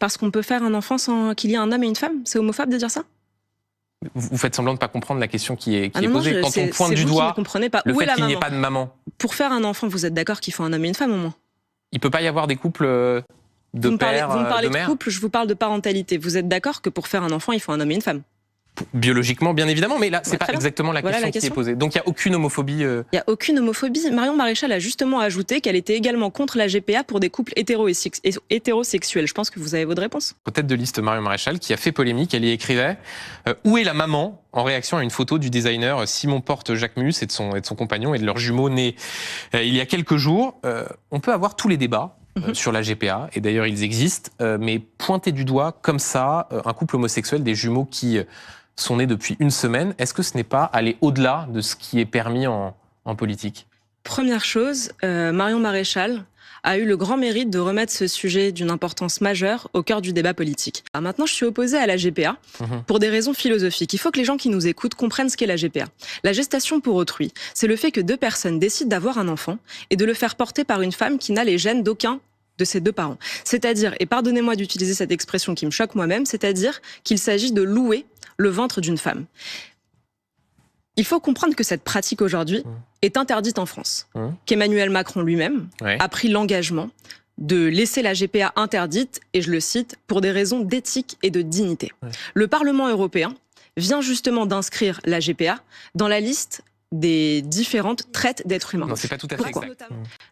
Parce qu'on peut faire un enfant sans qu'il y ait un homme et une femme? C'est homophobe de dire ça? Vous faites semblant de ne pas comprendre la question qui est non, posée. Quand on pointe du doigt le fait qu'il n'y ait pas de maman. Pour faire un enfant, vous êtes d'accord qu'il faut un homme et une femme au moins? Il ne peut pas y avoir des couples de père, vous me parlez de mère? de couple, je vous parle de parentalité. Vous êtes d'accord que pour faire un enfant, il faut un homme et une femme? Biologiquement, bien évidemment, mais là, c'est pas exactement la question qui est posée. Donc, il n'y a aucune homophobie. Il n'y a aucune homophobie. Marion Maréchal a justement ajouté qu'elle était également contre la GPA pour des couples hétérosexuels. Je pense que vous avez votre réponse. Tête de liste Marion Maréchal, qui a fait polémique, elle y écrivait « Où est la maman ?» en réaction à une photo du designer Simon Porte-Jacquemus et de son compagnon et de leur jumeau né il y a quelques jours. On peut avoir tous les débats sur la GPA, et d'ailleurs ils existent, mais pointer du doigt comme ça un couple homosexuel, des jumeaux qui sont nés depuis une semaine, est-ce que ce n'est pas aller au-delà de ce qui est permis en politique? Première chose, Marion Maréchal a eu le grand mérite de remettre ce sujet d'une importance majeure au cœur du débat politique. Alors maintenant, je suis opposée à la GPA pour des raisons philosophiques. Il faut que les gens qui nous écoutent comprennent ce qu'est la GPA. La gestation pour autrui, c'est le fait que deux personnes décident d'avoir un enfant et de le faire porter par une femme qui n'a les gènes d'aucun de ses deux parents. C'est-à-dire, et pardonnez-moi d'utiliser cette expression qui me choque moi-même, c'est-à-dire qu'il s'agit de louer le ventre d'une femme. Il faut comprendre que cette pratique aujourd'hui est interdite en France, qu'Emmanuel Macron lui-même a pris l'engagement de laisser la GPA interdite, et je le cite, pour des raisons d'éthique et de dignité. Le Parlement européen vient justement d'inscrire la GPA dans la liste des différentes traites d'êtres humains. Non, c'est pas tout à fait exact.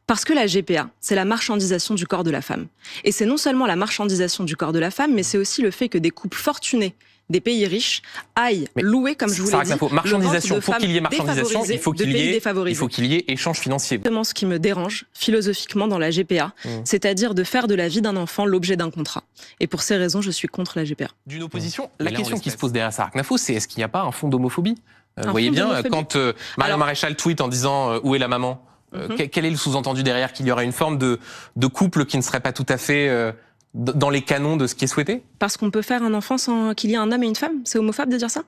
Parce que la GPA, c'est la marchandisation du corps de la femme. Et c'est non seulement la marchandisation du corps de la femme, mais c'est aussi le fait que des couples fortunés des pays riches aillent louer, comme je vous l'ai dit, marchandisation. Pour qu'il y ait marchandisation, il faut qu'il y ait échange financier. C'est ce qui me dérange philosophiquement dans la GPA, c'est-à-dire de faire de la vie d'un enfant l'objet d'un contrat. Et pour ces raisons, je suis contre la GPA. D'une opposition, la question qui se pose derrière ça, Arc-Nafo, c'est est-ce qu'il n'y a pas un fond d'homophobie? Vous voyez bien, quand Marion Maréchal tweet en disant « Où est la maman ?» quel est le sous-entendu derrière? Qu'il y aurait une forme de couple qui ne serait pas tout à fait dans les canons de ce qui est souhaité? Parce qu'on peut faire un enfant sans qu'il y ait un homme et une femme? C'est homophobe de dire ça?